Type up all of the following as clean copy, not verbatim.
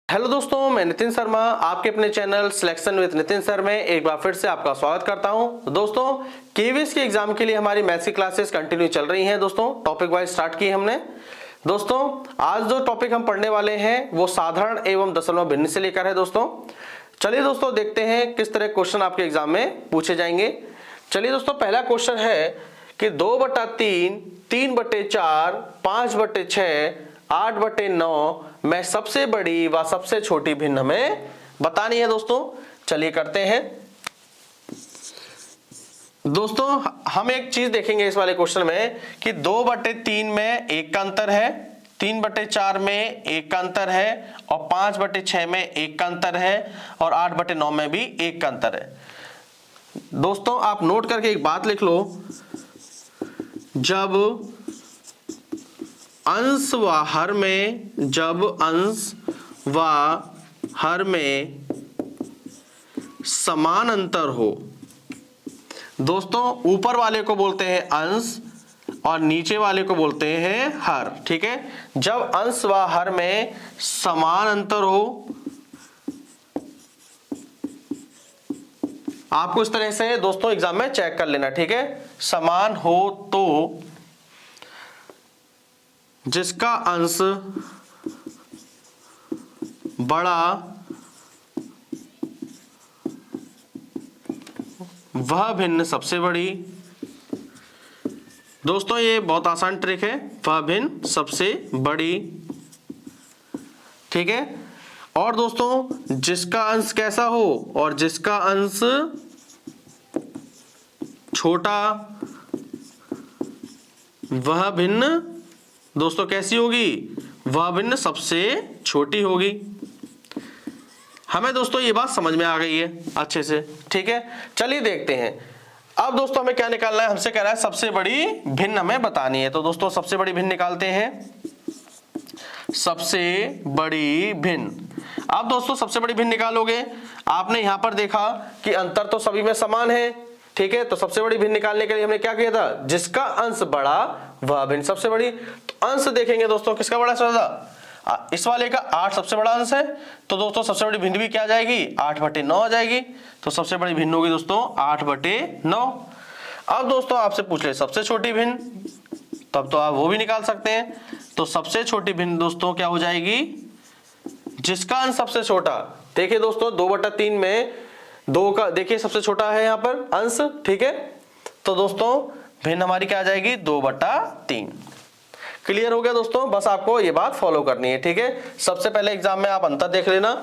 Hello दोस्तों, मैं नितिन शर्मा आपके अपने channel selection with Nitin sir में एक बार फिर से आपका स्वागत करता हूं। दोस्तों, केवीएस के एग्जाम के लिए हमारी मैथ्स की क्लासेस कंटिन्यू चल रही हैं। दोस्तों, टॉपिक वाइज स्टार्ट की हमने। दोस्तों, आज जो टॉपिक हम पढ़ने वाले हैं वो साधारण एवं दशमलव भिन्न से लेकर है। दोस्तों, चलिए दोस्तों देखते हैं किस तरह क्वेश्चन आपके एग्जाम में पूछे जाएंगे। चलिए दोस्तों, पहला क्वेश्चन है कि 2/3, 3/4, 5/6, 8/9 में सबसे बड़ी व सबसे छोटी भिन्न हमें बतानी है। दोस्तों, चलिए करते हैं। दोस्तों, हम एक चीज देखेंगे इस वाले क्वेश्चन में कि 2/3 में 1 का अंतर है, 3/4 में 1 का अंतर है और 5/6 में 1 का अंतर है और 8/9 में भी 1 का अंतर है। दोस्तों, आप नोट करके एक बात लिख लो, जब अंश व हर में समान अंतर हो। दोस्तों, ऊपर वाले को बोलते हैं अंश और नीचे वाले को बोलते हैं हर। ठीक है, जब अंश व हर में समान अंतर हो, आपको इस तरह से दोस्तों एग्जाम में चेक कर लेना। ठीक है, समान हो तो जिसका अंश बड़ा वह भिन्न सबसे बड़ी। दोस्तों, ये बहुत आसान ट्रिक है, वह भिन्न सबसे बड़ी। ठीक है, और दोस्तों जिसका अंश कैसा हो और जिसका अंश छोटा वह भिन्न दोस्तों कैसी होगी, वह भिन्न सबसे छोटी होगी। हमें दोस्तों ये बात समझ में आ गई है अच्छे से। ठीक है, चलिए देखते हैं। अब दोस्तों हमें क्या निकालना है, हमसे कह रहा है सबसे बड़ी भिन्न हमें बतानी है। तो दोस्तों सबसे बड़ी भिन्न निकालते हैं, सबसे बड़ी भिन्न। अब दोस्तों सबसे बड़ी भिन्न निकालोगे, आपने यहां पर देखा कि अंतर तो सभी में समान है। ठीक है, तो सबसे बड़ी भिन्न निकालने के लिए हमने क्या किया था, जिसका अंश बड़ा वह भिन्न सबसे बड़ी। तो अंश देखेंगे दोस्तों किसका बड़ा ज्यादा, इस वाले का 8 सबसे बड़ा अंश है, तो दोस्तों सबसे बड़ी भिन्न भी क्या आ जाएगी, 8/9 आ जाएगी। तो सबसे बड़ी भिन्न होगी दोस्तों 8/9। अब दोस्तों आपसे पूछ ले सबसे छोटी भिन्न, तब तो आप वो भी निकाल सकते हैं। तो सबसे छोटी भिन्न दोस्तों क्या हो जाएगी, जिसका अंश सबसे छोटा। देखिए दोस्तों 2/3 में 2 का देखिए सबसे छोटा है यहाँ पर अंश। ठीक है, तो दोस्तों भिन्न हमारी क्या आ जाएगी, 2/3। क्लियर हो गया दोस्तों, बस आपको ये बात फॉलो करनी है। ठीक है, सबसे पहले एग्जाम में आप अंतर देख लेना।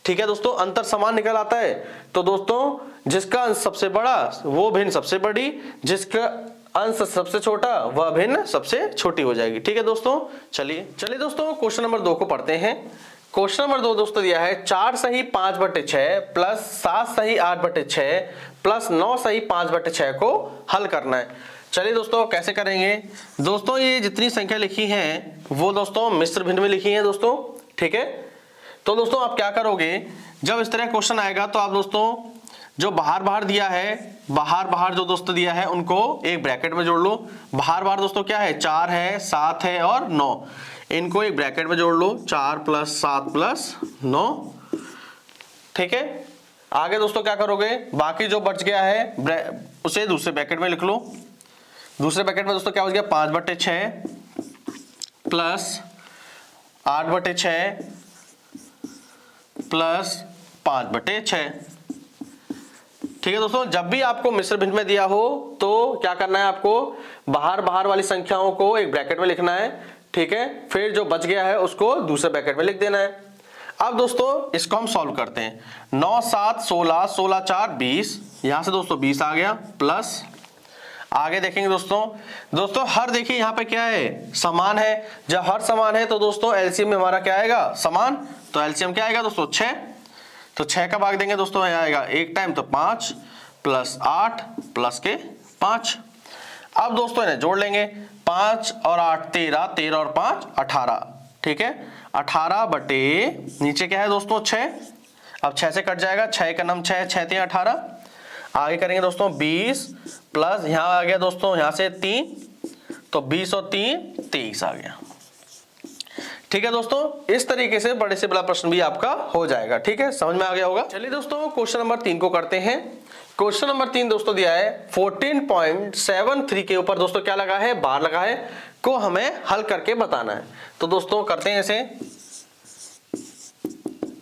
ठीक है दोस्तों, अंतर समान निकल आता है तो दोस्तों जिसका अंश सबसे बड़ा वो भिन्न सबसे बड़ी, जिसका अंश सबसे छोटा वह भिन्न सबसे छोटी हो जाएगी। ठीक है दोस्तों, चलिए दोस्तों क्वेश्चन नंबर 2 को पढ़ते हैं। क्वेश्चन नंबर 2 दोस्तों दिया है 4 सही 5/6 प्लस 7 सही 8/6 प्लस 9 सही 5/6 को हल करना है। चलिए दोस्तों कैसे करेंगे। दोस्तों ये जितनी संख्या लिखी है वो दोस्तों मिश्र भिन्न में लिखी है दोस्तों। ठीक है, तो दोस्तों आप क्या करोगे, जब इस तरह क्वेश्चन आएगा तो आप दोस्तों जो बाहर दिया है, बाहर जो दोस्तों दिया है उनको एक ब्रैकेट में जोड़ लो। बाहर दोस्तों क्या है, 4 है, 7 है और 9, इनको एक ब्रैकेट में जोड़ लो, 4 + 7 + 9। ठीक है, आगे दोस्तों क्या करोगे, बाकी जो बच गया है उसे दूसरे ब्रैकेट में लिख लो। दूसरे ब्रैकेट में दोस्तों क्या हो गया, 5/6 प्लस 8/6 प्लस 5/6। ठीक है दोस्तों, जब भी आपको मिश्र भिन्न में दिया हो तो क्या करना है, आपको बाहर वाली संख्याओं को एक ब्रैकेट में लिखना है। ठीक है, फिर जो बच गया है उसको दूसरे ब्रैकेट में लिख देना है। अब दोस्तों इसको हम सॉल्व करते हैं। 9 7 16, 16 4 20, यहां से दोस्तों 20 आ गया, प्लस आगे देखेंगे दोस्तों हर देखिए यहाँ पे क्या है, समान है। जब हर समान है तो दोस्तों एलसीएम में हमारा क्या आएगा, समान। तो एलसीएम क्या आएगा दोस्तों, 6। तो 6 का भाग देंगे दोस्तों, यहाँ आएगा 1 टाइम, तो 5 + 8 + 5। अब दोस्तों इन्हें जोड़ लेंगे, 5 और 8 13, 13 और 5 18। ठीक है, 18 बटे नीचे क्या है दोस्तों 6। अब 6 से कट जाएगा, 6 का नाम 6, 6 3 18। आगे करेंगे दोस्तों 20 प्लस यहां आ गया दोस्तों यहां से 3, तो 20 और 3 23 आ गया। ठीक है दोस्तों, इस तरीके से बड़े से बड़ा प्रश्न भी आपका हो जाएगा। ठीक है, समझ में आ गया होगा। चलिए दोस्तों क्वेश्चन नंबर 3 को करते हैं। क्वेश्चन नंबर 3 दोस्तों दिया है 14.73 के ऊपर दोस्तों क्या लगा है, बार लगा है, को हमें हल करके बताना है। तो दोस्तों करते हैं इसे।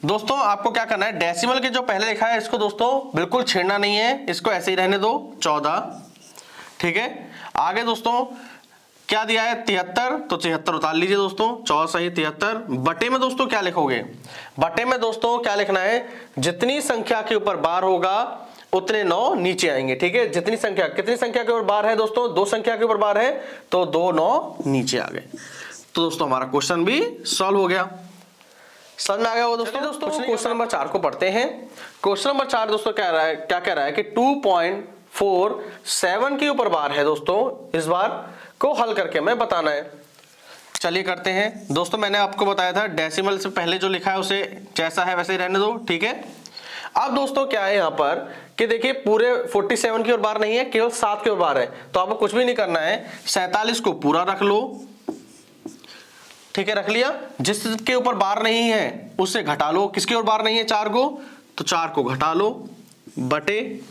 दोस्तों आपको क्या करना है, डेसिमल के जो पहले लिखा है इसको दोस्तों बिल्कुल छेड़ना नहीं है, इसको ऐसे ही रहने दो 14। ठीक है, आगे दोस्तों क्या दिया है 73, तो 73 उतार लीजिए दोस्तों, 14 सही 73। बटे में दोस्तों क्या लिखोगे, बटे में दोस्तों क्या लिखना है, जितनी संख्या के ऊपर बार होगा उतने 9 नीचे आएंगे। ठीक है, जितनी संख्या, कितनी संख्या के ऊपर बार है दोस्तों, 2 संख्या के ऊपर बार है तो 2 9 नीचे आ गए। तो दोस्तों हमारा क्वेश्चन भी सॉल्व हो गया। समझ में आ गया वो दोस्तों। क्वेश्चन नंबर 4 को पढ़ते हैं। क्वेश्चन नंबर 4 दोस्तों क्या रहा है, क्या कह रहा है कि 2.47 के ऊपर बार है दोस्तों, इस बार को हल करके हमें बताना है। चलिए करते हैं दोस्तों। मैंने आपको बताया था डेसिमल से पहले जो लिखा है उसे जैसा है वैसे ही रहने दो। ठीक है, अब दोस्तों क्या है यहाँ पर कि देखिए पूरे 47 की ओर बार नहीं है, केवल 7 की ओर बार है, तो आपको कुछ भी नहीं करना है, 47 को पूरा रख लो। ठीक है, रख लिया। जिसके ऊपर बार नहीं है उससे घटा लो, किसके ओर बार नहीं है 4 को, तो 4 को घटा लो, बटे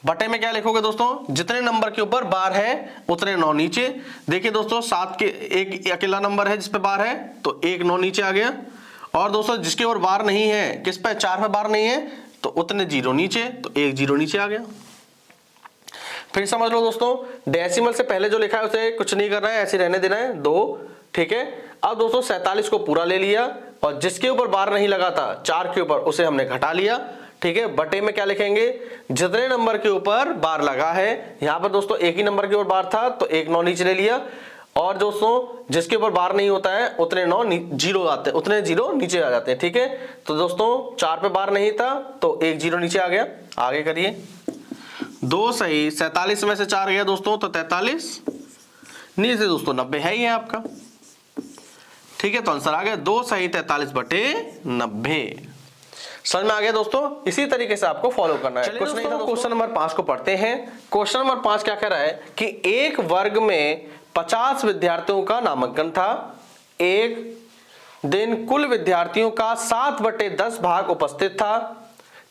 बटे में क्या लिखोगे दोस्तों, जितने नंबर के ऊपर बार है उतने 9 नीचे। देखिए दोस्तों 7 के एक अकेला नंबर है जिस पे बार है, तो 1 9 नीचे आ गया। और दोस्तों जिसके ऊपर बार नहीं है, किस पे 4 पे बार नहीं है, तो उतने 0 नीचे, तो 1 0 नीचे आ गया। फिर समझ लो दोस्तों, डेसिमल से पहले जो लिखा है उसे कुछ नहीं करना है, ऐसे रहने देना है 2। ठीक है, अब दोस्तों 47 को पूरा ले लिया और जिसके ऊपर बार नहीं लगा था 4 के ऊपर, उसे हमने घटा लिया। ठीक है, बटे में क्या लिखेंगे, जितने नंबर के ऊपर बार लगा है, यहां पर दोस्तों एक ही नंबर के ऊपर बार था तो 1 9 नीचे ले लिया। और दोस्तों जिसके ऊपर बार नहीं होता है उतने 9 0 आते हैं, उतने 0 नीचे आ जाते हैं। ठीक है, तो दोस्तों 4 पे बार नहीं था तो 1 0 नीचे आ गया। आगे करिए, 2 सही 47 में से 4 गया दोस्तों, तो 43 नीचे दोस्तों 90 है ही है आपका। ठीक है, तो आंसर आ गया 2 सही 43 बटे 90। समझ में आ गया दोस्तों, इसी तरीके से आपको फॉलो करना है, कुछ नहीं था। क्वेश्चन नंबर 5 को पढ़ते हैं। क्वेश्चन नंबर 5 क्या कह रहा है कि एक वर्ग में 50 विद्यार्थियों का नामांकन था। एक दिन कुल विद्यार्थियों का 7/10 भाग उपस्थित था।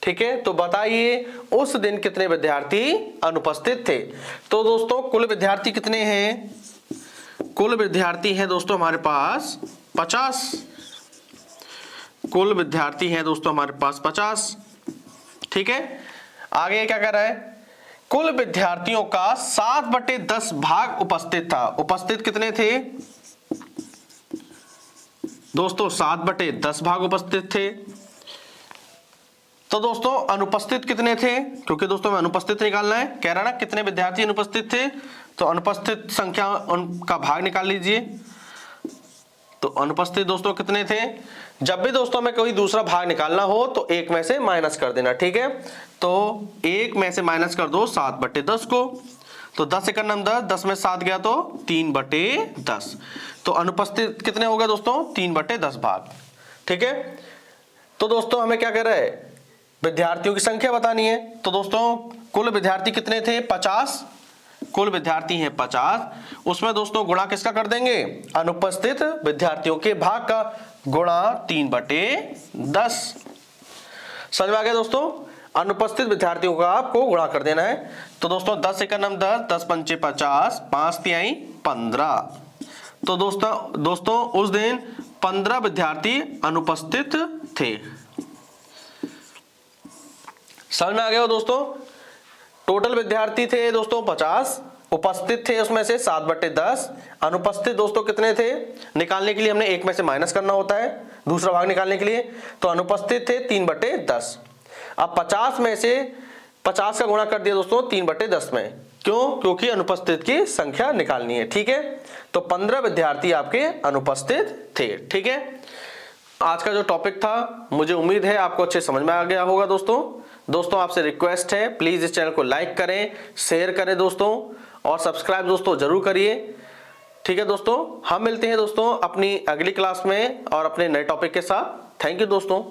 ठीक है, तो बताइए उस दिन कितने विद्यार्थी अनुपस्थित थे। तो दोस्तों कुल विद्यार्थी कितने हैं, कुल विद्यार्थी है दोस्तों हमारे पास 50। कुल विद्यार्थी हैं दोस्तों हमारे पास 50। ठीक है, आगे क्या कह रहा है, कुल विद्यार्थियों का 7/10 भाग उपस्थित था। उपस्थित कितने थे दोस्तों, 7/10 भाग उपस्थित थे। तो दोस्तों अनुपस्थित कितने थे, क्योंकि दोस्तों हमें अनुपस्थित निकालना है, कह रहा ना कितने विद्यार्थी अनुपस्थित थे, तो अनुपस्थित संख्या उनका भाग निकाल लीजिए। तो अनुपस्थित दोस्तों कितने थे, जब भी दोस्तों हमें कोई दूसरा भाग निकालना हो तो 1 में से माइनस कर देना। ठीक है, तो 1 में से माइनस कर दो 7/10 को, तो 10 × 9 10, 10 में 7 गया तो 3/10। तो अनुपस्थित कितने हो गए दोस्तों, 3/10 भाग। ठीक है, तो दोस्तों हमें क्या कर रहा है, विद्यार्थियों की संख्या बतानी है। तो दोस्तों कुल विद्यार्थी कितने थे 50, कुल विद्यार्थी हैं 50, उसमें दोस्तों गुणा किसका कर देंगे, अनुपस्थित विद्यार्थियों के भाग का, गुणा 3/10। समझ में आ गया दोस्तों, अनुपस्थित विद्यार्थियों का आपको गुणा कर देना है। तो दोस्तों 10 × 9 10, 10 × 5 50, 5 × 3 15। तो दोस्तों उस दिन 15 विद्यार्थी अनुपस्थित थे। समझ में आ गया दोस्तों, टोटल विद्यार्थी थे दोस्तों 50, उपस्थित थे उसमें से 7/10, अनुपस्थित दोस्तों कितने थे, निकालने के लिए हमने 1 में से माइनस करना होता है दूसरा भाग निकालने के लिए, तो अनुपस्थित थे 3/10। अब 50 में से 50 का गुणा कर दिया दोस्तों 3/10 में, क्यों, क्योंकि अनुपस्थित की संख्या निकालनी है। ठीक है, तो 15 विद्यार्थी आपके अनुपस्थित थे। ठीक है, आज का जो टॉपिक था मुझे उम्मीद है आपको अच्छे समझ में आ गया होगा दोस्तों आपसे रिक्वेस्ट है प्लीज इस चैनल को लाइक करें, शेयर करें दोस्तों, और सब्सक्राइब दोस्तों जरूर करिए। ठीक है दोस्तों, हम मिलते हैं दोस्तों अपनी अगली क्लास में और अपने नए टॉपिक के साथ। थैंक यू दोस्तों।